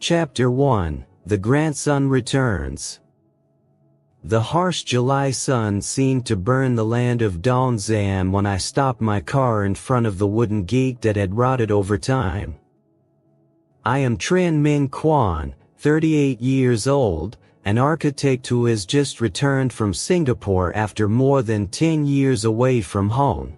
Chapter 1: The Grandson Returns. The harsh July sun seemed to burn the land of Donzan when I stopped my car in front of the wooden gate that had rotted over time. I am Tran Minh Quan, 38 years old, an architect who has just returned from Singapore after more than 10 years away from home.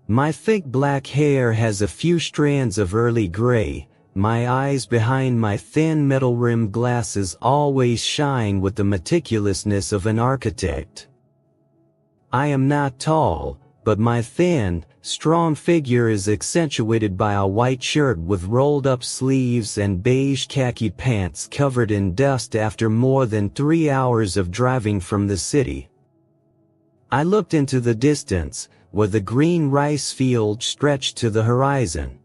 My thick black hair has a few strands of early gray. My eyes behind my thin metal-rimmed glasses always shine with the meticulousness of an architect. I am not tall, but my thin, strong figure is accentuated by a white shirt with rolled-up sleeves and beige khaki pants covered in dust after more than 3 hours of driving from the city. I looked into the distance, where the green rice field stretched to the horizon.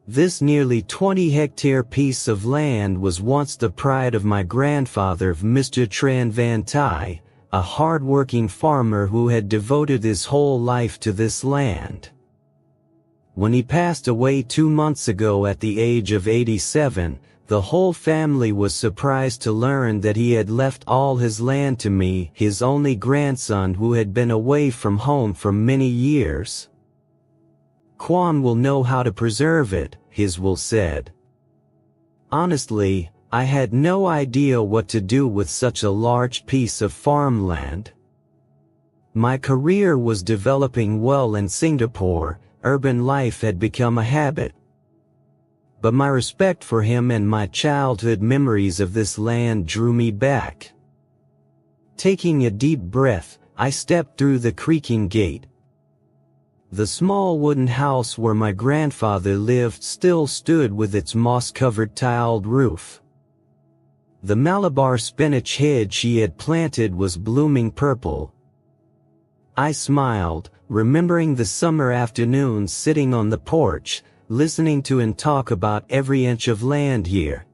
This nearly 20-hectare piece of land was once the pride of my grandfather, Mr. Tran Van Thai, a hard-working farmer who had devoted his whole life to this land. When he passed away 2 months ago at the age of 87, the whole family was surprised to learn that he had left all his land to me, his only grandson who had been away from home for many years. Quan will know how to preserve it, his will said. Honestly, I had no idea what to do with such a large piece of farmland. My career was developing well in Singapore, urban life had become a habit. But my respect for him and my childhood memories of this land drew me back. Taking a deep breath, I stepped through the creaking gate. The small wooden house where my grandfather lived still stood with its moss-covered tiled roof. The Malabar spinach hedge he had planted was blooming purple. I smiled, remembering the summer afternoons sitting on the porch, listening to him talk about every inch of land here.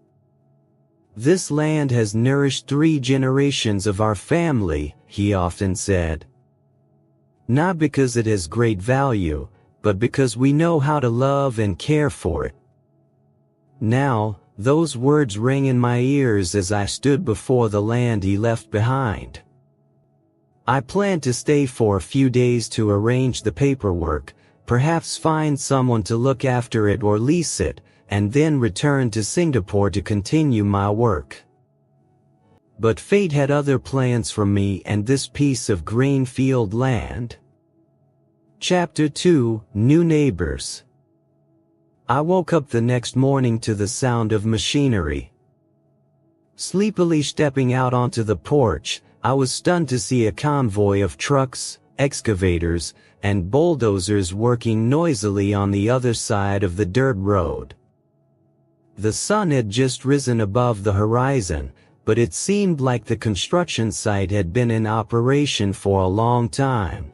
This land has nourished 3 generations of our family, he often said. Not because it has great value, but because we know how to love and care for it. Now, those words rang in my ears as I stood before the land he left behind. I planned to stay for a few days to arrange the paperwork, perhaps find someone to look after it or lease it, and then return to Singapore to continue my work. But fate had other plans for me and this piece of green field land. Chapter 2: New Neighbors. I woke up the next morning to the sound of machinery. Sleepily stepping out onto the porch, I was stunned to see a convoy of trucks, excavators, and bulldozers working noisily on the other side of the dirt road. The sun had just risen above the horizon, but it seemed like the construction site had been in operation for a long time.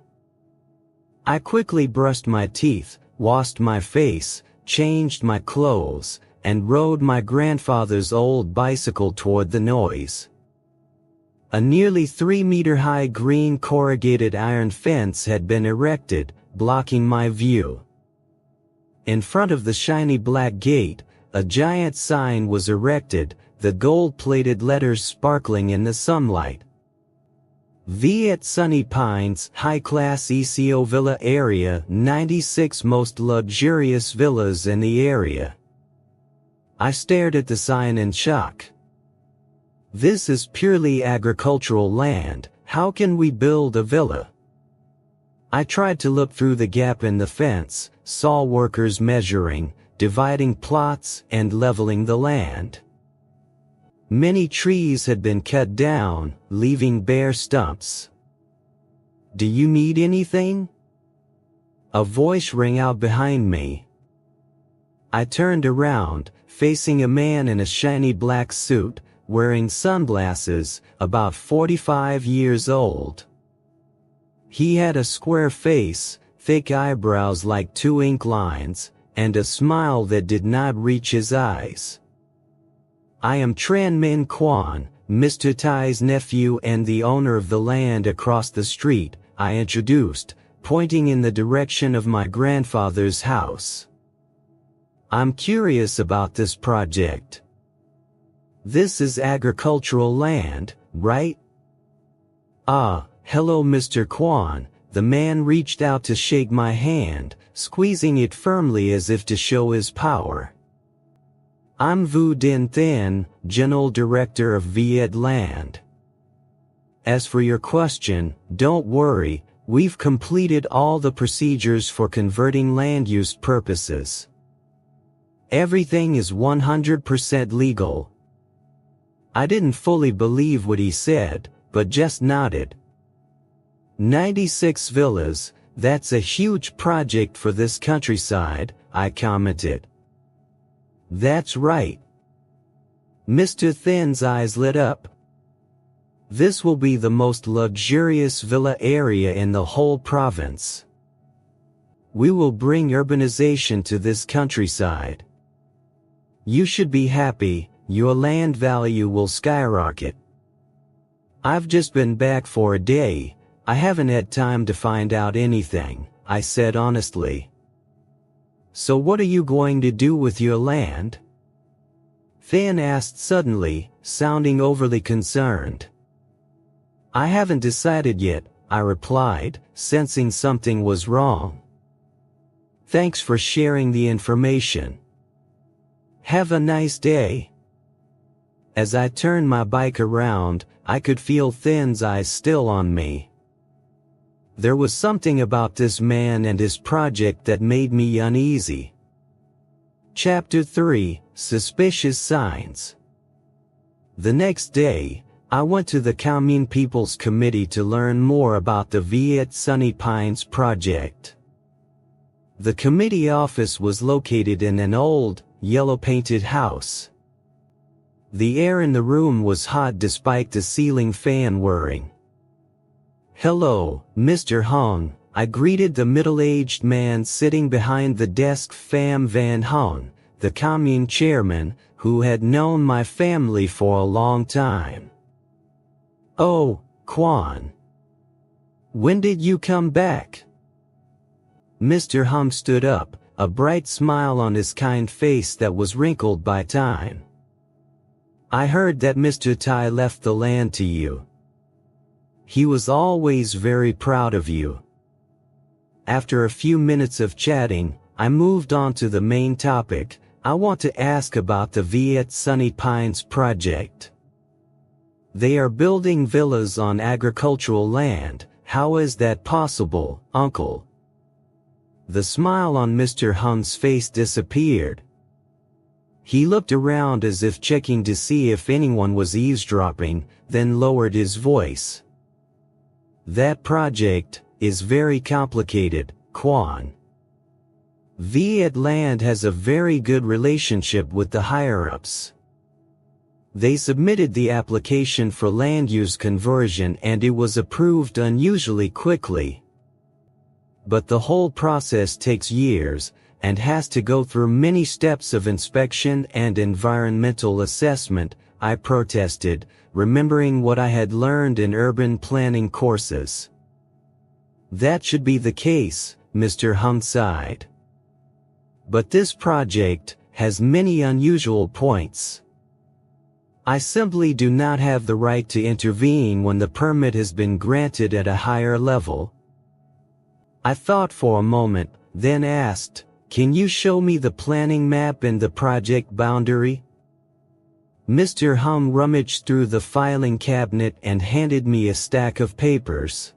I quickly brushed my teeth, washed my face, changed my clothes, and rode my grandfather's old bicycle toward the noise. A nearly 3-meter-high green corrugated iron fence had been erected, blocking my view. In front of the shiny black gate, a giant sign was erected, the gold-plated letters sparkling in the sunlight. VIET Sunny Pines High-Class ECO Villa Area, 96 most luxurious villas in the area. I stared at the sign in shock. This is purely agricultural land, how can we build a villa? I tried to look through the gap in the fence, saw workers measuring, dividing plots, and leveling the land. Many trees had been cut down, leaving bare stumps. "Do you need anything?" A voice rang out behind me. I turned around, facing a man in a shiny black suit, wearing sunglasses, about 45 years old. He had a square face, thick eyebrows like 2 ink lines, and a smile that did not reach his eyes. "I am Tran Minh Quan, Mr. Thai's nephew and the owner of the land across the street," I introduced, pointing in the direction of my grandfather's house. I'm curious about this project. This is agricultural land, right? Ah, hello Mr. Kwan. The man reached out to shake my hand, squeezing it firmly as if to show his power. I'm Vu Din Than, General Director of VIET Land. As for your question, don't worry, we've completed all the procedures for converting land use purposes. Everything is 100% legal. I didn't fully believe what he said, but just nodded. 96 villas, that's a huge project for this countryside, I commented. That's right. Mr. Than's eyes lit up. This will be the most luxurious villa area in the whole province. We will bring urbanization to this countryside. You should be happy, your land value will skyrocket. I've just been back for a day, I haven't had time to find out anything, I said honestly. So what are you going to do with your land? Than asked suddenly, sounding overly concerned. I haven't decided yet, I replied, sensing something was wrong. Thanks for sharing the information. Have a nice day. As I turned my bike around, I could feel Than's eyes still on me. There was something about this man and his project that made me uneasy. Chapter 3, Suspicious Signs. The next day, I went to the Commune People's Committee to learn more about the VIET Sunny Pines project. The committee office was located in an old, yellow-painted house. The air in the room was hot despite the ceiling fan whirring. Hello, Mr. Hung, I greeted the middle-aged man sitting behind the desk. Pham Van Hung, the commune chairman, who had known my family for a long time. Oh, Kwan. When did you come back? Mr. Hung stood up, a bright smile on his kind face that was wrinkled by time. I heard that Mr. Tai left the land to you. He was always very proud of you. After a few minutes of chatting, I moved on to the main topic. I want to ask about the VIET Sunny Pines project. They are building villas on agricultural land. How is that possible, Uncle? The smile on Mr. Hung's face disappeared. He looked around as if checking to see if anyone was eavesdropping, then lowered his voice. That project is very complicated, Kwan. VIET Land has a very good relationship with the higher-ups. They submitted the application for land use conversion and it was approved unusually quickly. But the whole process takes years, and has to go through many steps of inspection and environmental assessment, I protested, remembering what I had learned in urban planning courses. That should be the case, Mr. Hung sighed. But this project has many unusual points. I simply do not have the right to intervene when the permit has been granted at a higher level. I thought for a moment, then asked, can you show me the planning map and the project boundary? Mr. Hung rummaged through the filing cabinet and handed me a stack of papers.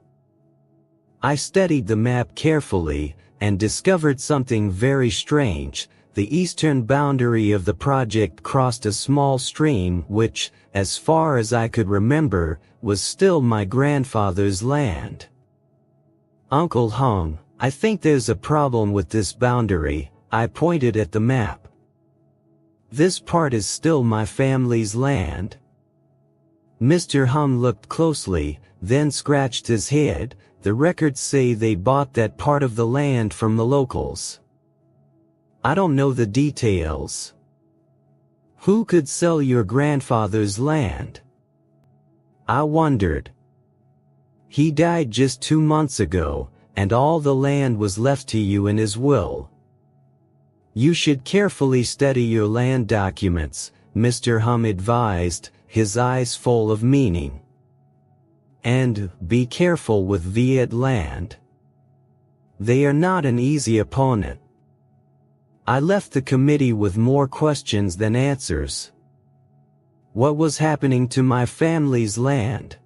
I studied the map carefully, and discovered something very strange. The eastern boundary of the project crossed a small stream which, as far as I could remember, was still my grandfather's land. Uncle Hung, I think there's a problem with this boundary, I pointed at the map. This part is still my family's land. Mr. Hung looked closely, then scratched his head. The records say they bought that part of the land from the locals. I don't know the details. Who could sell your grandfather's land? I wondered. He died just 2 months ago, and all the land was left to you in his will. You should carefully study your land documents, Mr. Hum advised, his eyes full of meaning. And be careful with VIET land. They are not an easy opponent. I left the committee with more questions than answers. What was happening to my family's land?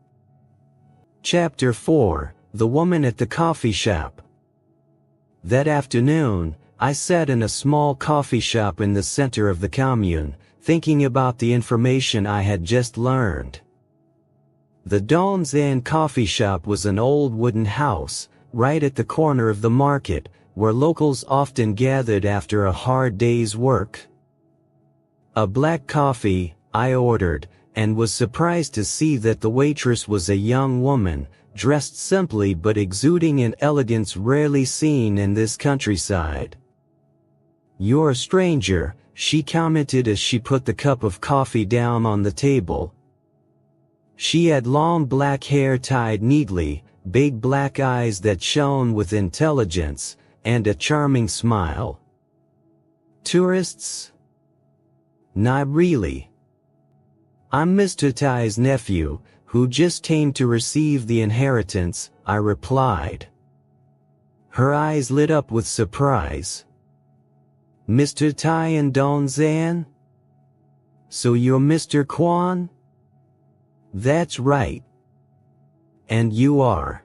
Chapter 4: The Woman at the Coffee Shop. That afternoon, I sat in a small coffee shop in the center of the commune, thinking about the information I had just learned. The Don Zan coffee shop was an old wooden house, right at the corner of the market, where locals often gathered after a hard day's work. A black coffee, I ordered, and was surprised to see that the waitress was a young woman, dressed simply but exuding an elegance rarely seen in this countryside. "You're a stranger," she commented as she put the cup of coffee down on the table. She had long black hair tied neatly, big black eyes that shone with intelligence, and a charming smile. "Tourists?" "Not really. I'm Mr. Tai's nephew, who just came to receive the inheritance," I replied. Her eyes lit up with surprise. "Mr. Tai and Don Zan? So you're Mr. Quan?" "That's right. And you are?"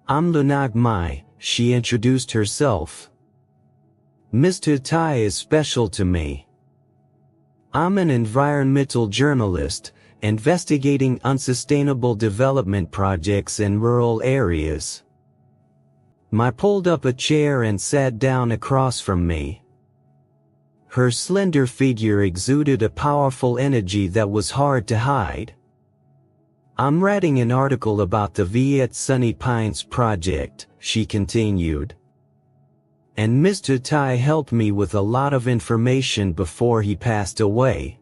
"I'm Lunak Mai," she introduced herself. "Mr. Tai is special to me. I'm an environmental journalist, investigating unsustainable development projects in rural areas." Mai pulled up a chair and sat down across from me. Her slender figure exuded a powerful energy that was hard to hide. "I'm writing an article about the VIET Sunny Pines project," she continued. "And Mr. Tai helped me with a lot of information before he passed away."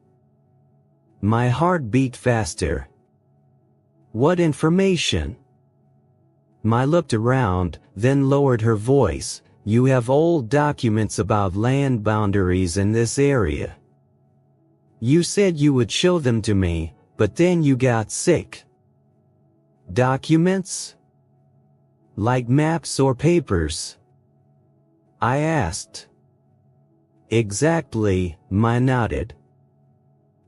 My heart beat faster. "What information?" Mai looked around, then lowered her voice. "You have old documents about land boundaries in this area. You said you would show them to me, but then you got sick." "Documents? Like maps or papers?" I asked. "Exactly," Mai nodded.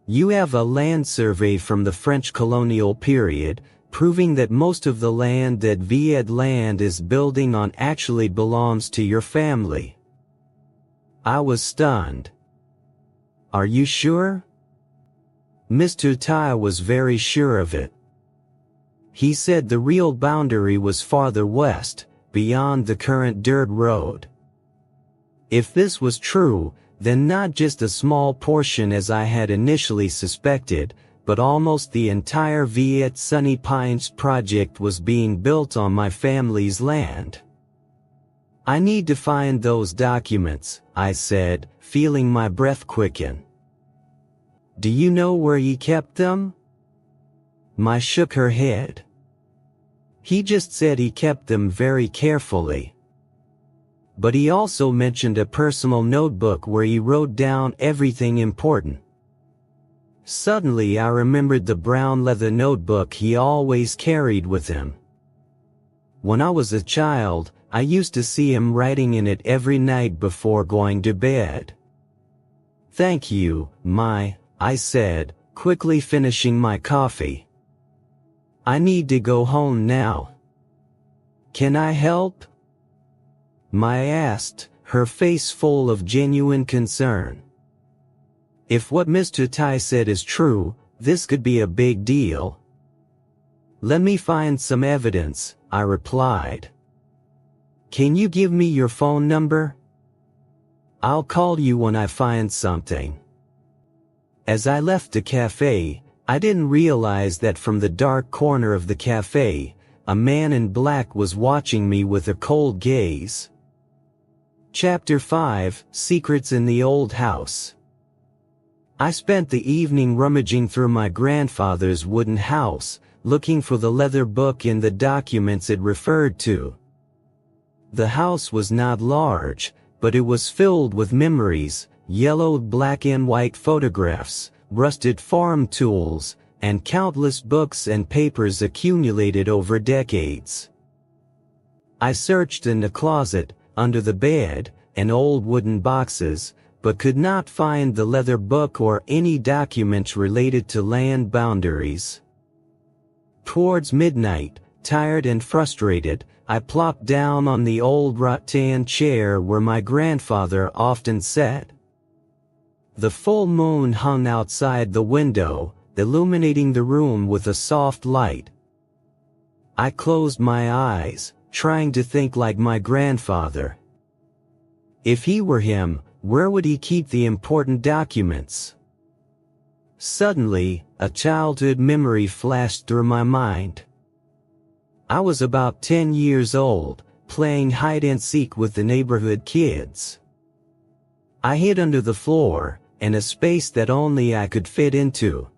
"You have a land survey from the French colonial period, proving that most of the land that VIET land is building on actually belongs to your family." I was stunned. "Are you sure?" Mr. Tai was very sure of it. He said the real boundary was farther west, beyond the current dirt road. If this was true, then not just a small portion as I had initially suspected, but almost the entire VIET Sunny Pines project was being built on my family's land. "I need to find those documents," I said, feeling my breath quicken. "Do you know where he kept them?" Mai shook her head. "He just said he kept them very carefully. But he also mentioned a personal notebook where he wrote down everything important." Suddenly I remembered the brown leather notebook he always carried with him. When I was a child, I used to see him writing in it every night before going to bed. "Thank you, Mai," I said, quickly finishing my coffee. "I need to go home now. Can I help?" Mai asked, her face full of genuine concern. If what Mr. Tai said is true, this could be a big deal. "Let me find some evidence," I replied. "Can you give me your phone number? I'll call you when I find something." As I left the cafe, I didn't realize that from the dark corner of the cafe, a man in black was watching me with a cold gaze. Chapter 5: Secrets in the Old House. I spent the evening rummaging through my grandfather's wooden house, looking for the leather book in the documents it referred to. The house was not large, but it was filled with memories, yellowed black and white photographs, rusted farm tools, and countless books and papers accumulated over decades. I searched in the closet, under the bed, and old wooden boxes, but could not find the leather book or any documents related to land boundaries. Towards midnight, tired and frustrated, I plopped down on the old rattan chair where my grandfather often sat. The full moon hung outside the window, illuminating the room with a soft light. I closed my eyes, trying to think like my grandfather. If he were him, where would he keep the important documents? Suddenly, a childhood memory flashed through my mind. I was about 10 years old, playing hide-and-seek with the neighborhood kids. I hid under the floor, in a space that only I could fit into.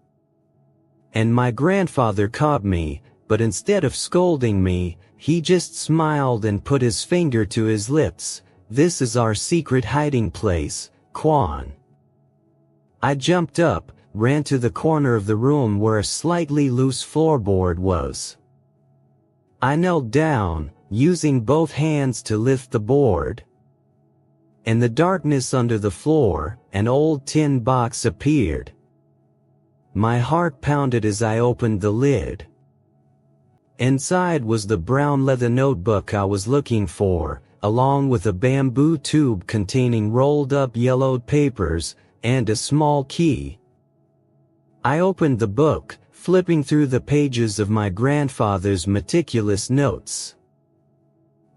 And my grandfather caught me, but instead of scolding me, he just smiled and put his finger to his lips. "This is our secret hiding place, Quan." I jumped up, ran to the corner of the room where a slightly loose floorboard was. I knelt down, using both hands to lift the board. In the darkness under the floor, an old tin box appeared. My heart pounded as I opened the lid. Inside was the brown leather notebook I was looking for, along with a bamboo tube containing rolled up yellowed papers, and a small key. I opened the book, flipping through the pages of my grandfather's meticulous notes.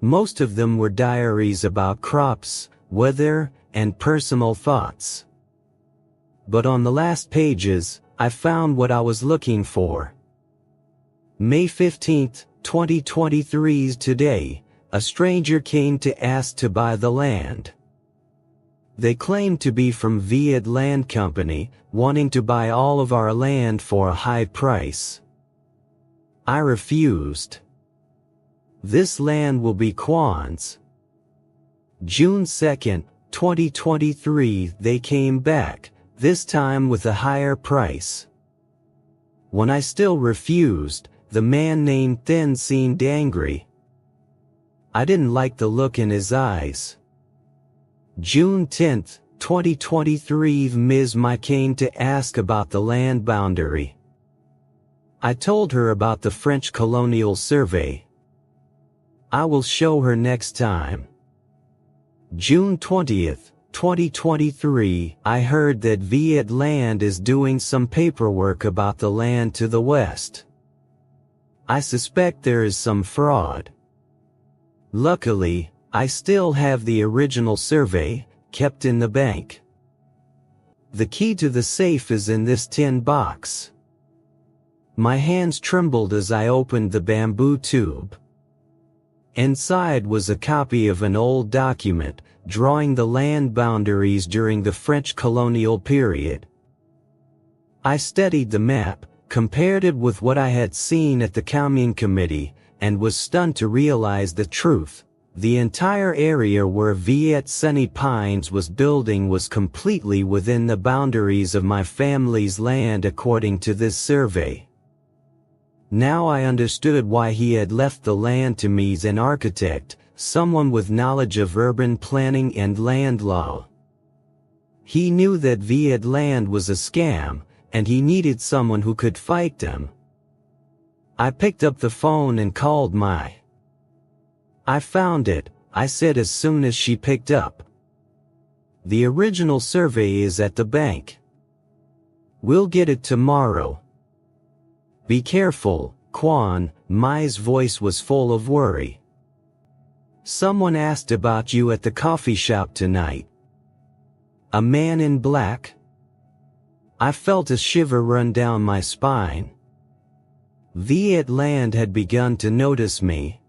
Most of them were diaries about crops, weather, and personal thoughts. But on the last pages, I found what I was looking for. May 15, 2023 today, a stranger came to ask to buy the land. They claimed to be from VIET Land Company, wanting to buy all of our land for a high price. I refused. This land will be Quan's. June 2, 2023, they came back, this time with a higher price. When I still refused, the man named Thin seemed angry. I didn't like the look in his eyes. June 10, 2023, Ms. Mai came to ask about the land boundary. I told her about the French colonial survey. I will show her next time. June 20, 2023, I heard that VIET Land is doing some paperwork about the land to the west. I suspect there is some fraud. Luckily, I still have the original survey, kept in the bank. The key to the safe is in this tin box. My hands trembled as I opened the bamboo tube. Inside was a copy of an old document, drawing the land boundaries during the French colonial period. I studied the map, compared it with what I had seen at the Commune Committee, and was stunned to realize the truth. The entire area where VIET Sunny Pines was building was completely within the boundaries of my family's land according to this survey. Now I understood why he had left the land to me as an architect, someone with knowledge of urban planning and land law. He knew that VIET Land was a scam, and he needed someone who could fight them. I picked up the phone and called Mai. "I found it," I said as soon as she picked up. "The original survey is at the bank. We'll get it tomorrow." "Be careful, Quan," Mai's voice was full of worry. "Someone asked about you at the coffee shop tonight." "A man in black?" I felt a shiver run down my spine. VIET Land had begun to notice me.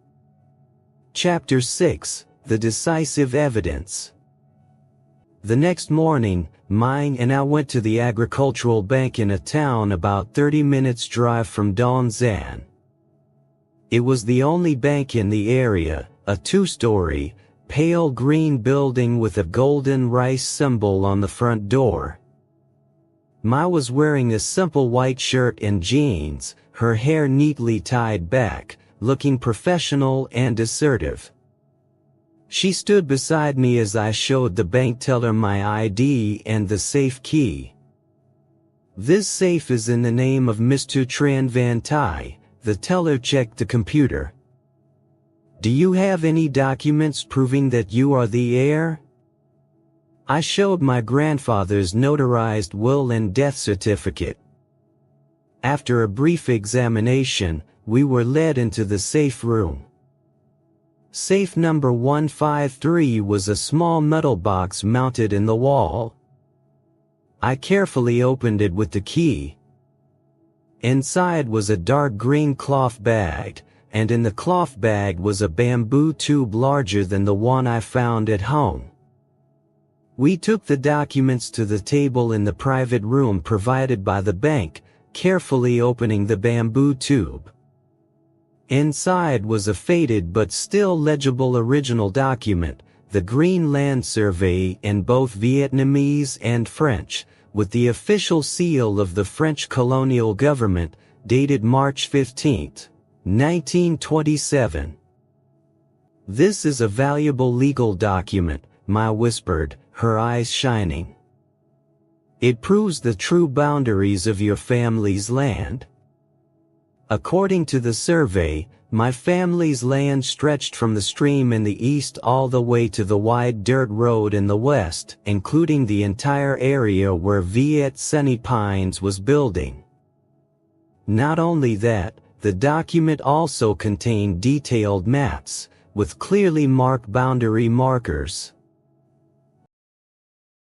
Chapter 6, The Decisive Evidence. The next morning, Mai and I went to the agricultural bank in a town about 30 minutes drive from Dongzan. It was the only bank in the area, a two-story, pale green building with a golden rice symbol on the front door. Ma was wearing a simple white shirt and jeans, her hair neatly tied back, looking professional and assertive. She stood beside me as I showed the bank teller my ID and the safe key. "This safe is in the name of Mr. Tran Van Tai," the teller checked the computer. "Do you have any documents proving that you are the heir?" I showed my grandfather's notarized will and death certificate. After a brief examination, we were led into the safe room. Safe number 153 was a small metal box mounted in the wall. I carefully opened it with the key. Inside was a dark green cloth bag, and in the cloth bag was a bamboo tube larger than the one I found at home. We took the documents to the table in the private room provided by the bank, carefully opening the bamboo tube. Inside was a faded but still legible original document, the Green Land Survey in both Vietnamese and French, with the official seal of the French colonial government, dated March 15, 1927. "This is a valuable legal document," Ma whispered, her eyes shining. "It proves the true boundaries of your family's land." According to the survey, my family's land stretched from the stream in the east all the way to the wide dirt road in the west, including the entire area where VIET Sunny Pines was building. Not only that, the document also contained detailed maps, with clearly marked boundary markers.